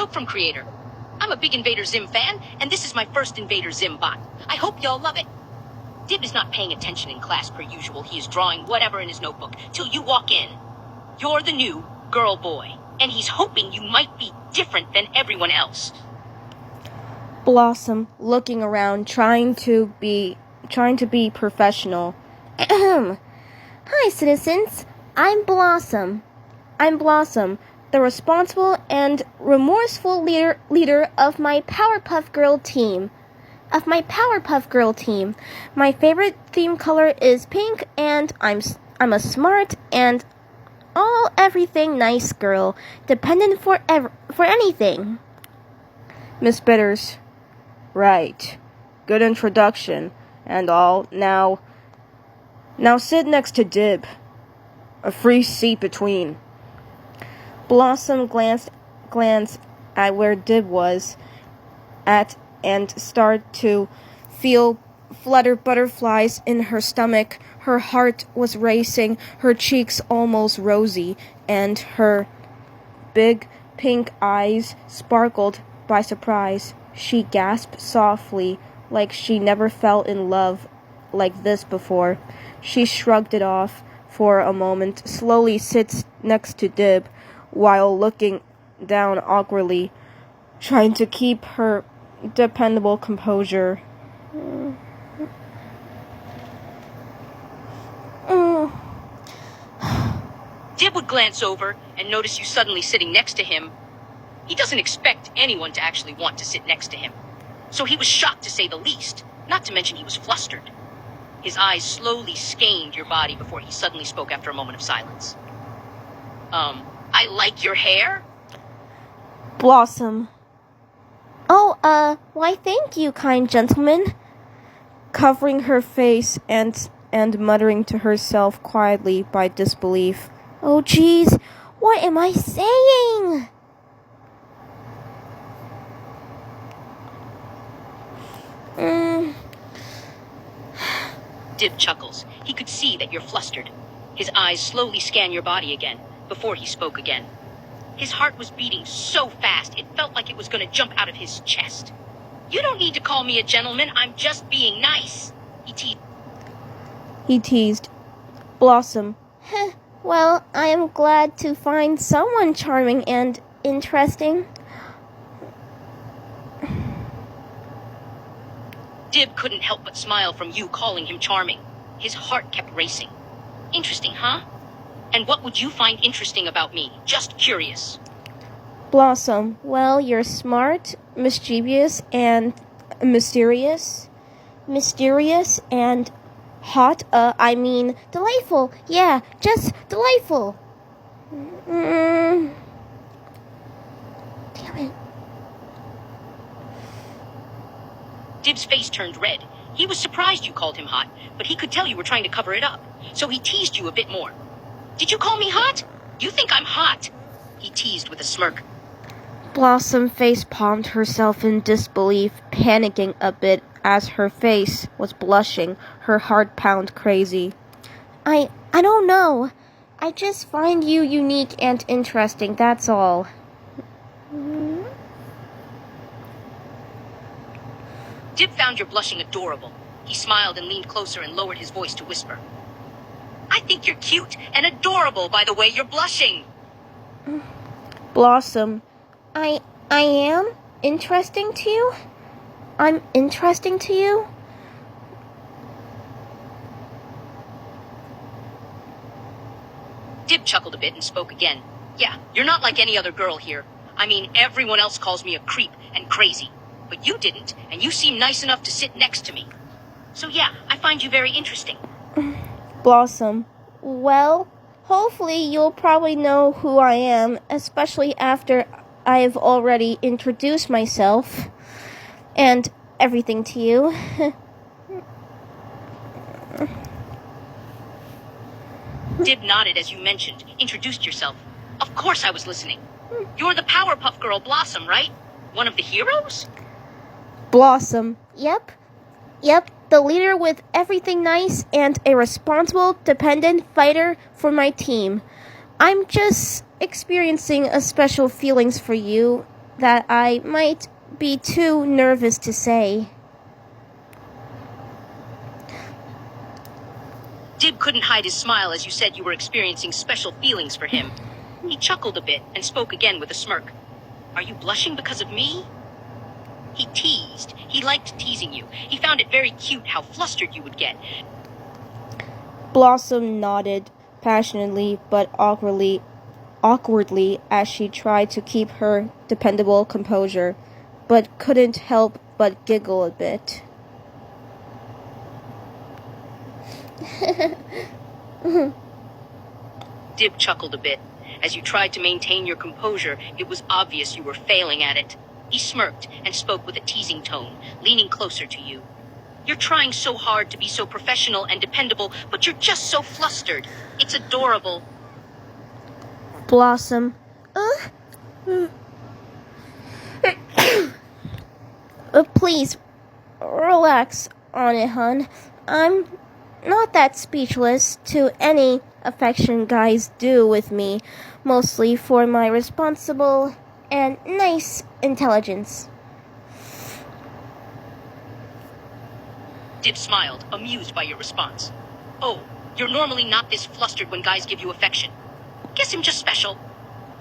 Note from creator. I'm a big Invader Zim fan, and this is my first Invader Zim bot. I hope y'all love it. Dib is not paying attention in class per usual. He is drawing whatever in his notebook till you walk in. You're the new girl boy, and he's hoping you might be different than everyone else. Blossom, looking around, trying to be professional. Hi, citizens. I'm Blossom, the responsible and remorseful leader of my Powerpuff Girl team. My favorite theme color is pink, and I'm a smart and everything nice girl, dependent for anything. Miss Bitters. Right. Good introduction and all. Now sit next to Dib. A free seat between. Blossom glanced at where Dib was at and started to feel flutter butterflies in her stomach. Her heart was racing, her cheeks almost rosy, and her big pink eyes sparkled by surprise. She gasped softly, like she never fell in love like this before. She shrugged it off for a moment, slowly sits next to Dib, while looking down awkwardly, trying to keep her dependable composure. Dib would glance over and notice you suddenly sitting next to him. He doesn't expect anyone to actually want to sit next to him. So he was shocked to say the least, not to mention he was flustered. His eyes slowly scanned your body before he suddenly spoke after a moment of silence. I like your hair? Blossom. Oh, why thank you, kind gentleman. Covering her face and muttering to herself quietly by disbelief. Oh, geez, what am I saying? Dib chuckles. He could see that you're flustered. His eyes slowly scan your body again, before he spoke again. His heart was beating so fast, it felt like it was going to jump out of his chest. You don't need to call me a gentleman, I'm just being nice. He teased. Blossom. Well, I am glad to find someone charming and interesting. Dib couldn't help but smile from you calling him charming. His heart kept racing. Interesting, huh? And what would you find interesting about me? Just curious. Blossom, well, you're smart, mischievous, and mysterious. Mysterious and hot, delightful. Yeah, just delightful. Damn it. Dib's face turned red. He was surprised you called him hot, but he could tell you were trying to cover it up. So he teased you a bit more. Did you call me hot? You think I'm hot? He teased with a smirk. Blossom face-palmed herself in disbelief, panicking a bit as her face was blushing, her heart pounded crazy. I don't know. I just find you unique and interesting, that's all. Dib found your blushing adorable. He smiled and leaned closer and lowered his voice to whisper. I think you're cute and adorable by the way you're blushing. Blossom, I am interesting to you? I'm interesting to you? Dib chuckled a bit and spoke again. Yeah, you're not like any other girl here. I mean, everyone else calls me a creep and crazy. But you didn't, and you seem nice enough to sit next to me. So yeah, I find you very interesting. Blossom, well, hopefully you'll probably know who I am, especially after I've already introduced myself and everything to you. Dib nodded as you mentioned, introduced yourself. Of course I was listening. You're the Powerpuff Girl Blossom, right? One of the heroes? Blossom. Yep, the leader with everything nice and a responsible, dependent fighter for my team. I'm just experiencing a special feelings for you that I might be too nervous to say. Dib couldn't hide his smile as you said you were experiencing special feelings for him. He chuckled a bit and spoke again with a smirk. Are you blushing because of me? He teased. He liked teasing you. He found it very cute how flustered you would get. Blossom nodded passionately but awkwardly as she tried to keep her dependable composure, but couldn't help but giggle a bit. Dib chuckled a bit. As you tried to maintain your composure, it was obvious you were failing at it. He smirked and spoke with a teasing tone, leaning closer to you. You're trying so hard to be so professional and dependable, but you're just so flustered. It's adorable. Blossom. Please, relax on it, hun. I'm not that speechless to any affection guys do with me, mostly for my responsible and nice intelligence. Dib smiled, amused by your response. Oh, you're normally not this flustered when guys give you affection. Guess I'm just special.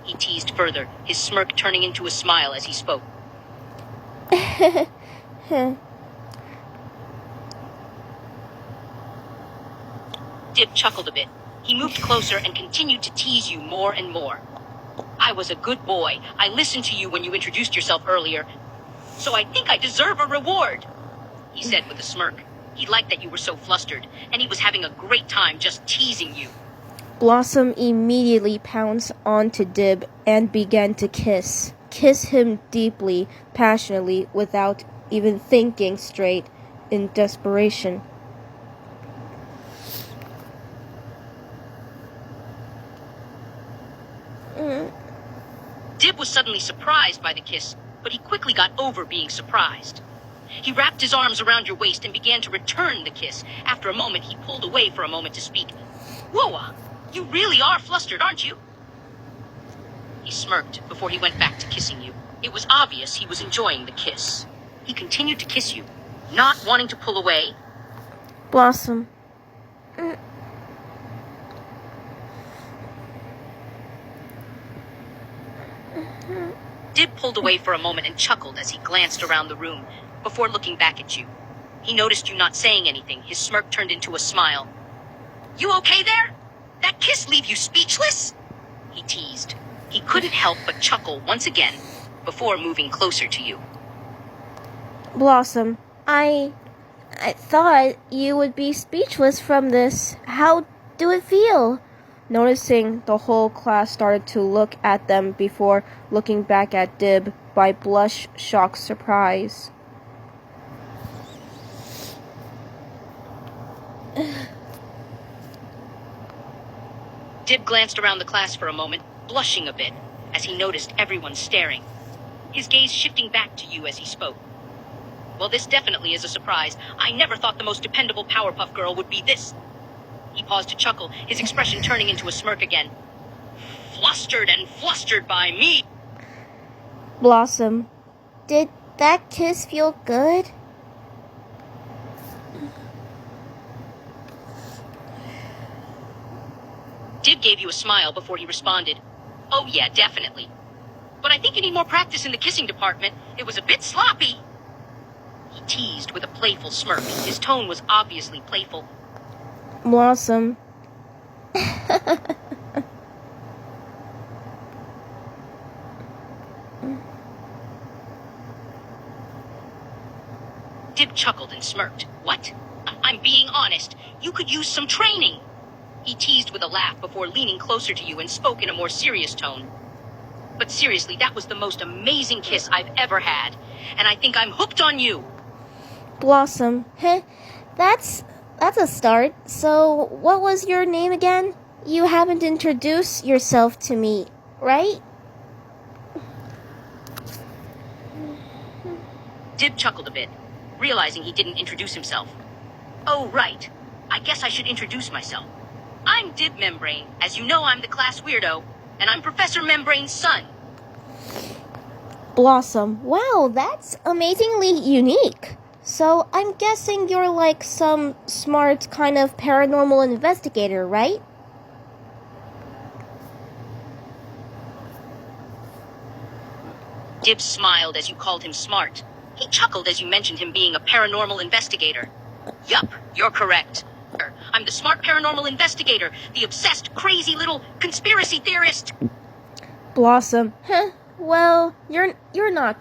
He teased further, his smirk turning into a smile as he spoke. Dib chuckled a bit. He moved closer and continued to tease you more and more. I was a good boy. I listened to you when you introduced yourself earlier, so I think I deserve a reward, he said with a smirk. He liked that you were so flustered, and he was having a great time just teasing you. Blossom immediately pounced onto Dib and began to kiss him deeply, passionately, without even thinking straight, in desperation. Dib was suddenly surprised by the kiss, but he quickly got over being surprised. He wrapped his arms around your waist and began to return the kiss. After a moment, he pulled away for a moment to speak. Whoa, you really are flustered, aren't you? He smirked before he went back to kissing you. It was obvious he was enjoying the kiss. He continued to kiss you, not wanting to pull away. Blossom. Dib pulled away for a moment and chuckled as he glanced around the room, before looking back at you. He noticed you not saying anything. His smirk turned into a smile. You okay there? That kiss leave you speechless? He teased. He couldn't help but chuckle once again, before moving closer to you. Blossom, I thought you would be speechless from this. How do it feel? Noticing the whole class started to look at them before looking back at Dib by blush, shock, surprise. Dib glanced around the class for a moment, blushing a bit, as he noticed everyone staring. His gaze shifting back to you as he spoke. Well, this definitely is a surprise. I never thought the most dependable Powerpuff Girl would be this. He paused to chuckle, his expression turning into a smirk again. Flustered by me. Blossom, did that kiss feel good? Dib gave you a smile before he responded. Oh yeah, definitely. But I think you need more practice in the kissing department. It was a bit sloppy. He teased with a playful smirk. His tone was obviously playful. Blossom. Dib chuckled and smirked. What? I'm being honest. You could use some training. He teased with a laugh before leaning closer to you and spoke in a more serious tone. But seriously, that was the most amazing kiss I've ever had. And I think I'm hooked on you. Blossom. That's a start. So, what was your name again? You haven't introduced yourself to me, right? Dib chuckled a bit, realizing he didn't introduce himself. Oh, right. I guess I should introduce myself. I'm Dib Membrane. As you know, I'm the class weirdo, and I'm Professor Membrane's son. Blossom, wow, that's amazingly unique. So I'm guessing you're like some smart kind of paranormal investigator, right? Dib smiled as you called him smart. He chuckled as you mentioned him being a paranormal investigator. Yup, you're correct. I'm the smart paranormal investigator, the obsessed, crazy little conspiracy theorist. Blossom, well, you're not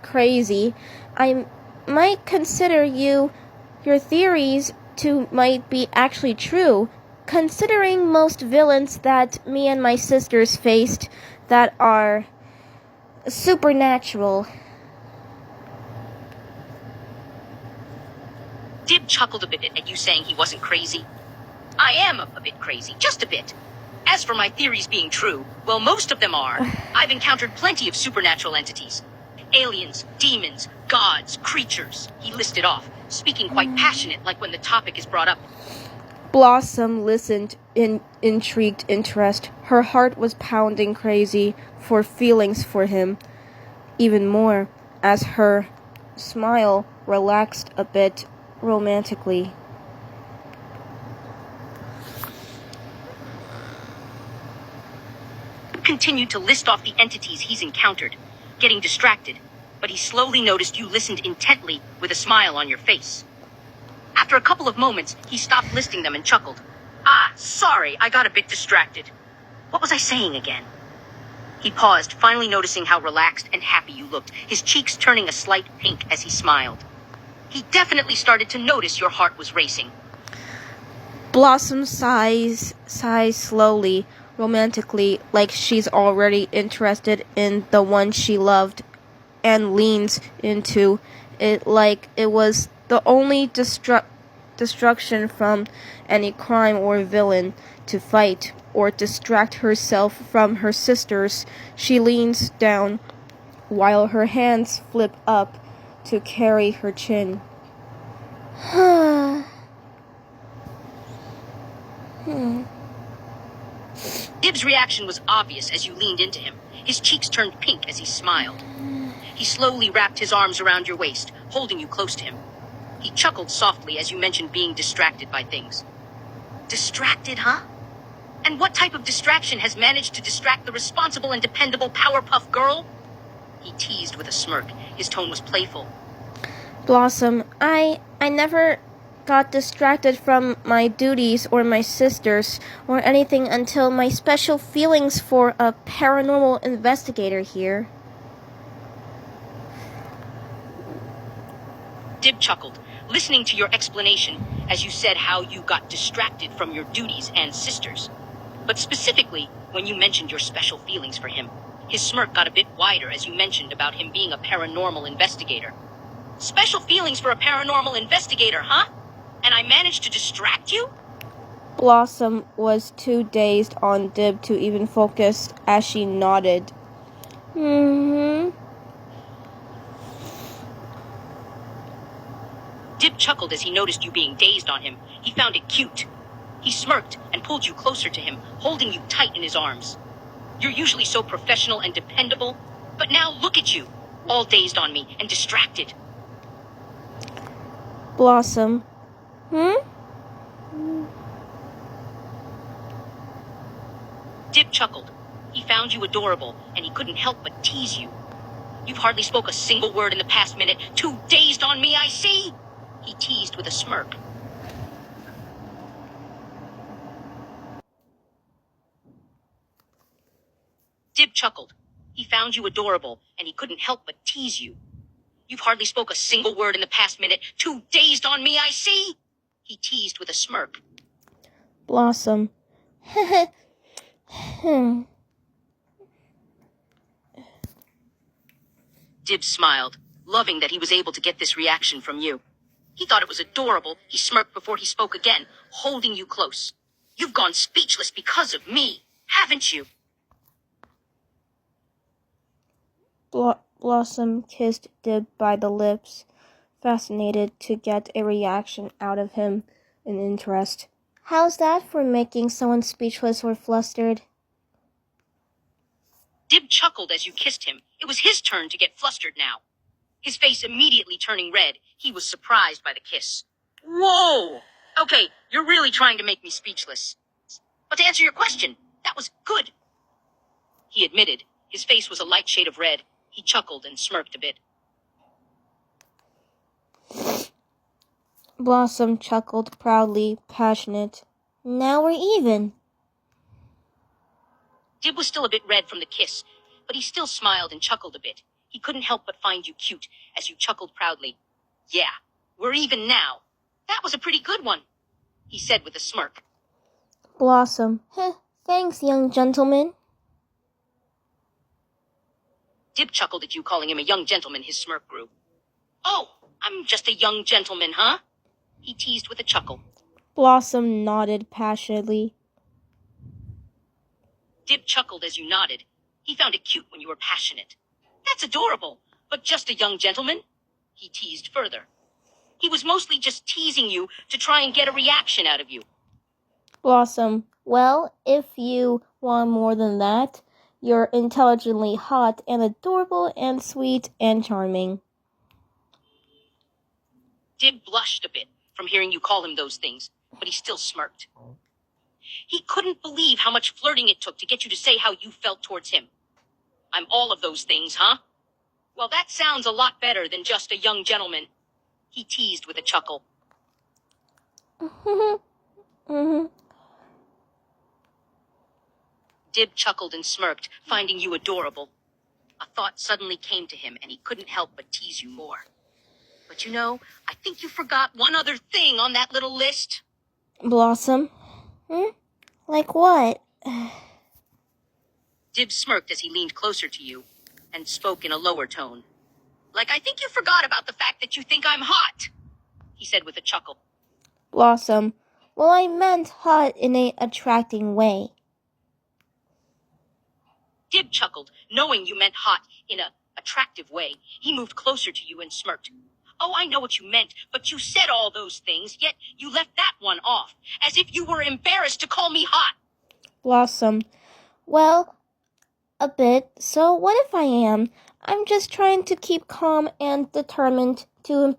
crazy. I might consider your theories to might be actually true, considering most villains that me and my sisters faced that are supernatural. Dib chuckled a bit at you saying he wasn't crazy. I am a bit crazy, just a bit. As for my theories being true, well, most of them are. I've encountered plenty of supernatural entities. Aliens, demons, gods, creatures. He listed off, speaking quite passionate like when the topic is brought up. Blossom listened in intrigued interest. Her heart was pounding crazy for feelings for him, even more as her smile relaxed a bit romantically. Continued to list off the entities he's encountered, getting distracted, but he slowly noticed you listened intently with a smile on your face. After a couple of moments, he stopped listing them and chuckled. Sorry, I got a bit distracted. What was I saying again? He paused, finally noticing how relaxed and happy you looked, his cheeks turning a slight pink as he smiled. He definitely started to notice your heart was racing. Blossom sighs slowly, romantically, like she's already interested in the one she loved, and leans into it like it was the only destruction from any crime or villain to fight or distract herself from her sisters. She leans down while her hands flip up to carry her chin. Dib's reaction was obvious as you leaned into him. His cheeks turned pink as he smiled. He slowly wrapped his arms around your waist, holding you close to him. He chuckled softly as you mentioned being distracted by things. Distracted, huh? And what type of distraction has managed to distract the responsible and dependable Powerpuff Girl? He teased with a smirk. His tone was playful. Blossom, I never got distracted from my duties or my sisters or anything until my special feelings for a paranormal investigator here. Dib chuckled, listening to your explanation as you said how you got distracted from your duties and sisters. But specifically, when you mentioned your special feelings for him, his smirk got a bit wider as you mentioned about him being a paranormal investigator. Special feelings for a paranormal investigator, huh? And I managed to distract you? Blossom was too dazed on Dib to even focus as she nodded. Dib chuckled as he noticed you being dazed on him. He found it cute. He smirked and pulled you closer to him, holding you tight in his arms. You're usually so professional and dependable, but now look at you, all dazed on me and distracted. Blossom. Dib chuckled. He found you adorable, and he couldn't help but tease you. You've hardly spoke a single word in the past minute. Too dazed on me, I see. He teased with a smirk. Dib chuckled. He found you adorable, and he couldn't help but tease you. You've hardly spoke a single word in the past minute. Too dazed on me, I see. He teased with a smirk. Blossom. Dib smiled, loving that he was able to get this reaction from you. He thought it was adorable. He smirked before he spoke again, holding you close. You've gone speechless because of me, haven't you? Blossom kissed Dib by the lips, fascinated to get a reaction out of him in interest. How's that for making someone speechless or flustered? Dib chuckled as you kissed him. It was his turn to get flustered now. His face immediately turning red, he was surprised by the kiss. Whoa! Okay, you're really trying to make me speechless. But to answer your question, that was good. He admitted. His face was a light shade of red. He chuckled and smirked a bit. Blossom chuckled proudly, passionate. Now we're even. Dib was still a bit red from the kiss, but he still smiled and chuckled a bit. He couldn't help but find you cute as you chuckled proudly. Yeah, we're even now. That was a pretty good one, he said with a smirk. Blossom. Thanks, young gentleman. Dib chuckled at you, calling him a young gentleman. His smirk grew. Oh, I'm just a young gentleman, huh? He teased with a chuckle. Blossom nodded passionately. Dib chuckled as you nodded. He found it cute when you were passionate. That's adorable, but just a young gentleman? He teased further. He was mostly just teasing you to try and get a reaction out of you. Blossom. Well, if you want more than that, you're intelligently hot and adorable and sweet and charming. Dib blushed a bit from hearing you call him those things, but he still smirked. He couldn't believe how much flirting it took to get you to say how you felt towards him. I'm all of those things, huh? Well, that sounds a lot better than just a young gentleman. He teased with a chuckle. Dib chuckled and smirked, finding you adorable. A thought suddenly came to him, and he couldn't help but tease you more. But you know, I think you forgot one other thing on that little list. Blossom? Like what? Dib smirked as he leaned closer to you and spoke in a lower tone. Like, I think you forgot about the fact that you think I'm hot, he said with a chuckle. Blossom. Well, I meant hot in a attracting way. Dib chuckled, knowing you meant hot in a attractive way. He moved closer to you and smirked. Oh, I know what you meant, but you said all those things, yet you left that one off, as if you were embarrassed to call me hot. Blossom. Well, a bit. So what if I am? I'm just trying to keep calm and determined to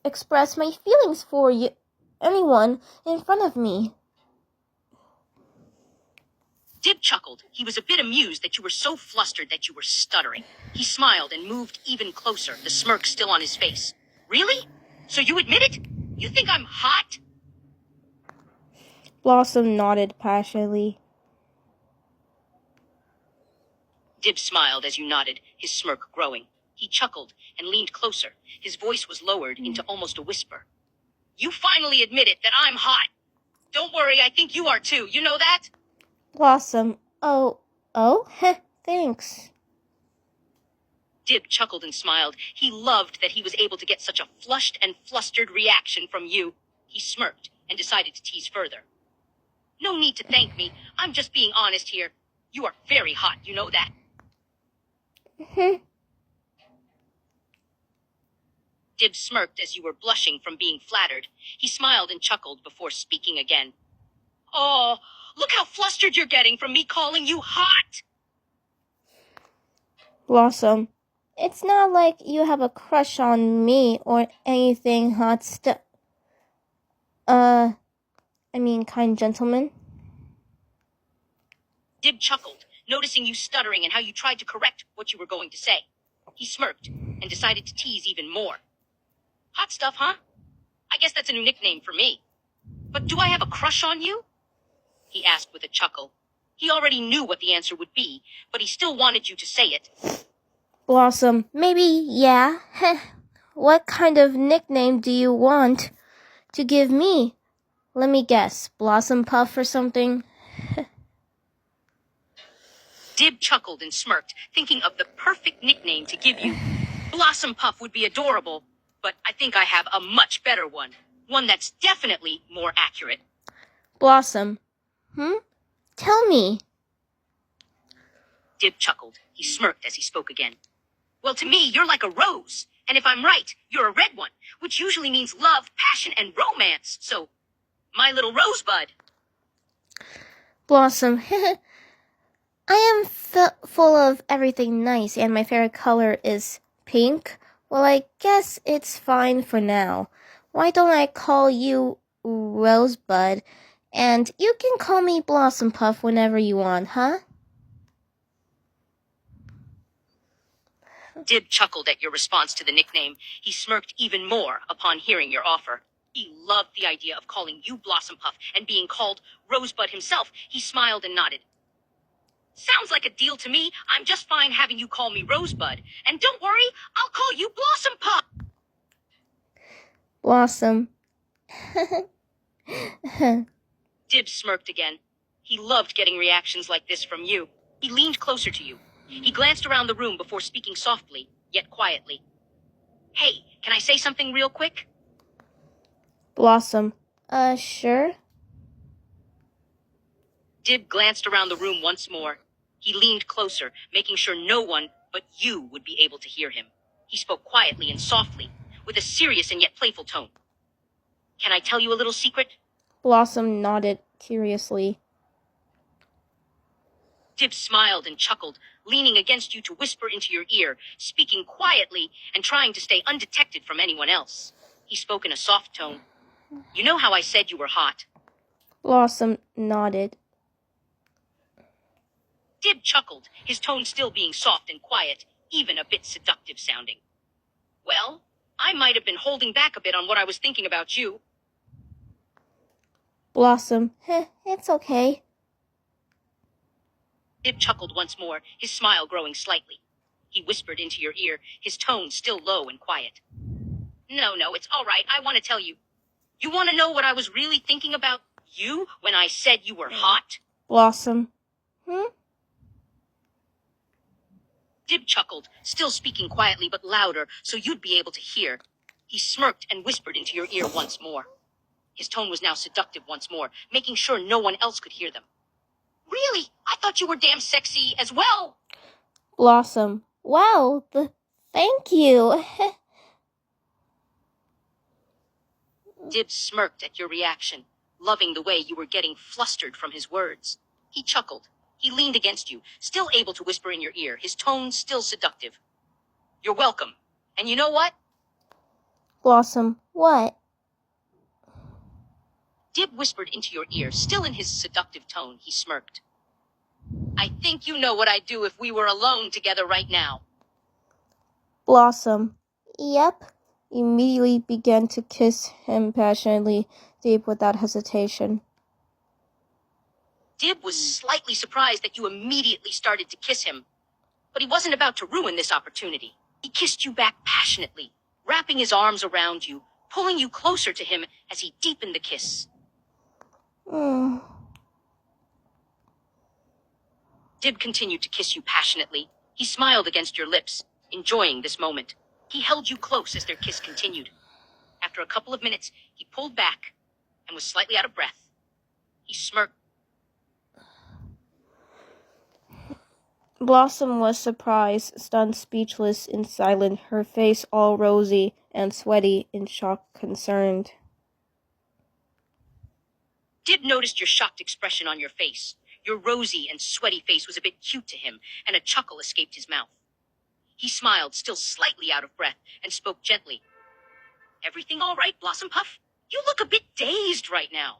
express my feelings for anyone in front of me. Dib chuckled. He was a bit amused that you were so flustered that you were stuttering. He smiled and moved even closer, the smirk still on his face. Really? So you admit it? You think I'm hot? Blossom nodded passionately. Dib smiled as you nodded, his smirk growing. He chuckled and leaned closer. His voice was lowered into almost a whisper. You finally admit it that I'm hot. Don't worry, I think you are too. You know that? Blossom. Oh, thanks. Dib chuckled and smiled. He loved that he was able to get such a flushed and flustered reaction from you. He smirked and decided to tease further. No need to thank me. I'm just being honest here. You are very hot, you know that? Dib smirked as you were blushing from being flattered. He smiled and chuckled before speaking again. Oh, look how flustered you're getting from me calling you hot. Blossom. It's not like you have a crush on me or anything hot stuff. Kind gentleman. Dib chuckled, noticing you stuttering and how you tried to correct what you were going to say. He smirked and decided to tease even more. Hot stuff, huh? I guess that's a new nickname for me. But do I have a crush on you? He asked with a chuckle. He already knew what the answer would be, but he still wanted you to say it. Blossom. Maybe, yeah. What kind of nickname do you want to give me? Let me guess. Blossom Puff or something? Dib chuckled and smirked, thinking of the perfect nickname to give you. Blossom Puff would be adorable, but I think I have a much better one. One that's definitely more accurate. Blossom. Tell me. Dib chuckled. He smirked as he spoke again. Well, to me, you're like a rose. And if I'm right, you're a red one, which usually means love, passion, and romance. So, my little rosebud. Blossom. I am full of everything nice, and my favorite color is pink. Well, I guess it's fine for now. Why don't I call you Rosebud, and you can call me Blossom Puff whenever you want, huh? Dib chuckled at your response to the nickname. He smirked even more upon hearing your offer. He loved the idea of calling you Blossom Puff and being called Rosebud himself. He smiled and nodded. Sounds like a deal to me. I'm just fine having you call me Rosebud. And don't worry, I'll call you Blossom Puff. Blossom. Dib smirked again. He loved getting reactions like this from you. He leaned closer to you. He glanced around the room before speaking softly, yet quietly. Hey, can I say something real quick? Blossom. Sure. Dib glanced around the room once more. He leaned closer, making sure no one but you would be able to hear him. He spoke quietly and softly, with a serious and yet playful tone. Can I tell you a little secret? Blossom nodded curiously. Dib smiled and chuckled, leaning against you to whisper into your ear, speaking quietly and trying to stay undetected from anyone else. He spoke in a soft tone. You know how I said you were hot? Blossom nodded. Dib chuckled, his tone still being soft and quiet, even a bit seductive sounding. Well, I might have been holding back a bit on what I was thinking about you. Blossom. It's okay. Dib chuckled once more, his smile growing slightly. He whispered into your ear, his tone still low and quiet. No, it's all right. I want to tell you. You want to know what I was really thinking about you when I said you were hot? Blossom. Dib chuckled, still speaking quietly but louder so you'd be able to hear. He smirked and whispered into your ear once more. His tone was now seductive once more, making sure no one else could hear them. Really? I thought you were damn sexy as well. Blossom. Wow, thank you. Dib smirked at your reaction, loving the way you were getting flustered from his words. He chuckled. He leaned against you, still able to whisper in your ear, his tone still seductive. You're welcome. And you know what? Blossom. What? Dib whispered into your ear, still in his seductive tone. He smirked. I think you know what I'd do if we were alone together right now. Blossom. Yep. Immediately began to kiss him passionately, deep without hesitation. Dib was slightly surprised that you immediately started to kiss him, but he wasn't about to ruin this opportunity. He kissed you back passionately, wrapping his arms around you, pulling you closer to him as he deepened the kiss. Dib continued to kiss you passionately. He smiled against your lips, enjoying this moment. He held you close as their kiss continued. After a couple of minutes, he pulled back and was slightly out of breath. He smirked. Blossom was surprised, stunned, speechless, and silent, her face all rosy and sweaty, in shock, concerned. Dib noticed your shocked expression on your face. Your rosy and sweaty face was a bit cute to him, and a chuckle escaped his mouth. He smiled, still slightly out of breath, and spoke gently. Everything all right, Blossom Puff? You look a bit dazed right now.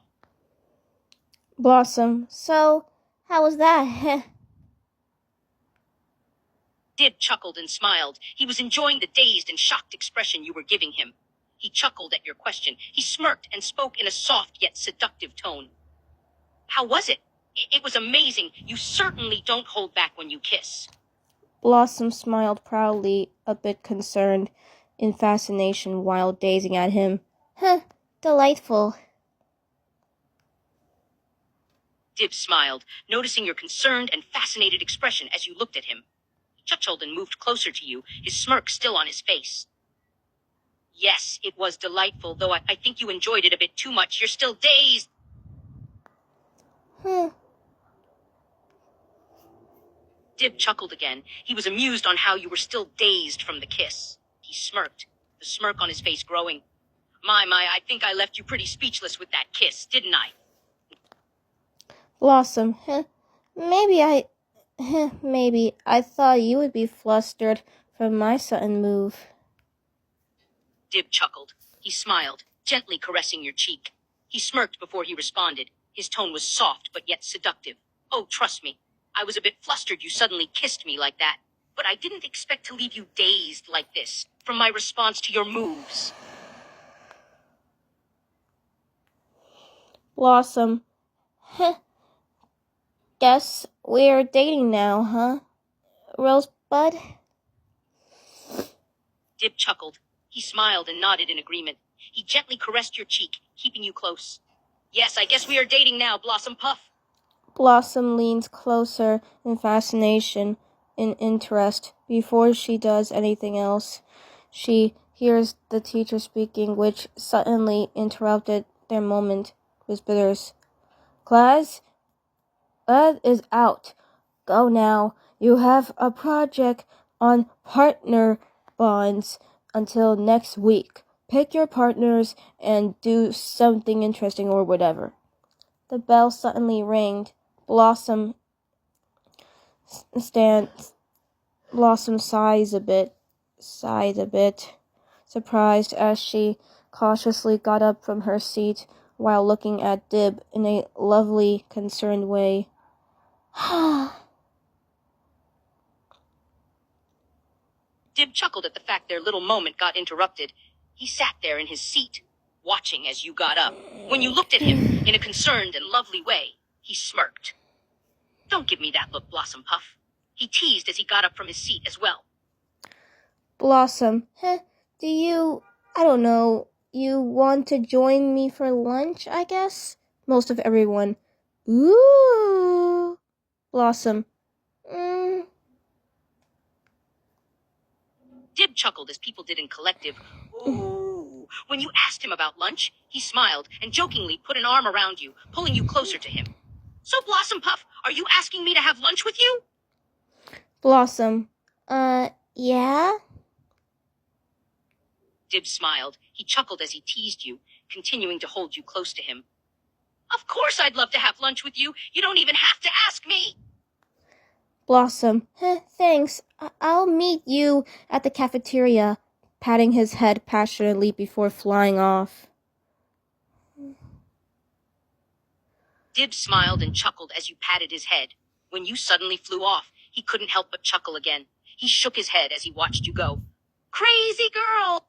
Blossom. So, how was that? Dib chuckled and smiled. He was enjoying the dazed and shocked expression you were giving him. He chuckled at your question. He smirked and spoke in a soft yet seductive tone. How was it? It was amazing. You certainly don't hold back when you kiss. Blossom smiled proudly, a bit concerned, in fascination while gazing at him. Delightful. Dib smiled, noticing your concerned and fascinated expression as you looked at him. He chuckled and moved closer to you, his smirk still on his face. Yes, it was delightful, though I think you enjoyed it a bit too much. You're still dazed. Dib chuckled again. He was amused on how you were still dazed from the kiss. He smirked, the smirk on his face growing. My, I think I left you pretty speechless with that kiss, didn't I? Blossom. Maybe I Maybe. I thought you would be flustered from my sudden move. Dib chuckled. He smiled, gently caressing your cheek. He smirked before he responded. His tone was soft but yet seductive. Oh, trust me. I was a bit flustered you suddenly kissed me like that. But I didn't expect to leave you dazed like this from my response to your moves. Blossom. Guess we're dating now, huh? Rosebud? Dib chuckled. He smiled and nodded in agreement. He gently caressed your cheek, keeping you close. Yes, I guess we are dating now, Blossom Puff. Blossom leans closer in fascination, in interest. Before she does anything else, she hears the teacher speaking, which suddenly interrupted their moment with bitters. Class, Ed is out. Go now. You have a project on partner bonds until next week. Pick your partners and do something interesting or whatever. The bell suddenly rang. Blossom sighed a bit, surprised as she cautiously got up from her seat while looking at Dib in a lovely, concerned way. Dib chuckled at the fact their little moment got interrupted. He sat there in his seat, watching as you got up. When you looked at him in a concerned and lovely way, he smirked. Don't give me that look, Blossom Puff. He teased as he got up from his seat as well. Blossom, do you, I don't know, you want to join me for lunch, I guess? Most of everyone. Ooh. Blossom. Dib chuckled as people did in collective. Ooh. When you asked him about lunch, he smiled and jokingly put an arm around you, pulling you closer to him. So, Blossom Puff, are you asking me to have lunch with you? Blossom. Yeah? Dib smiled. He chuckled as he teased you, continuing to hold you close to him. Of course I'd love to have lunch with you. You don't even have to ask me. Blossom. Thanks. I'll meet you at the cafeteria, patting his head passionately before flying off. Dib smiled and chuckled as you patted his head. When you suddenly flew off, he couldn't help but chuckle again. He shook his head as he watched you go. Crazy girl!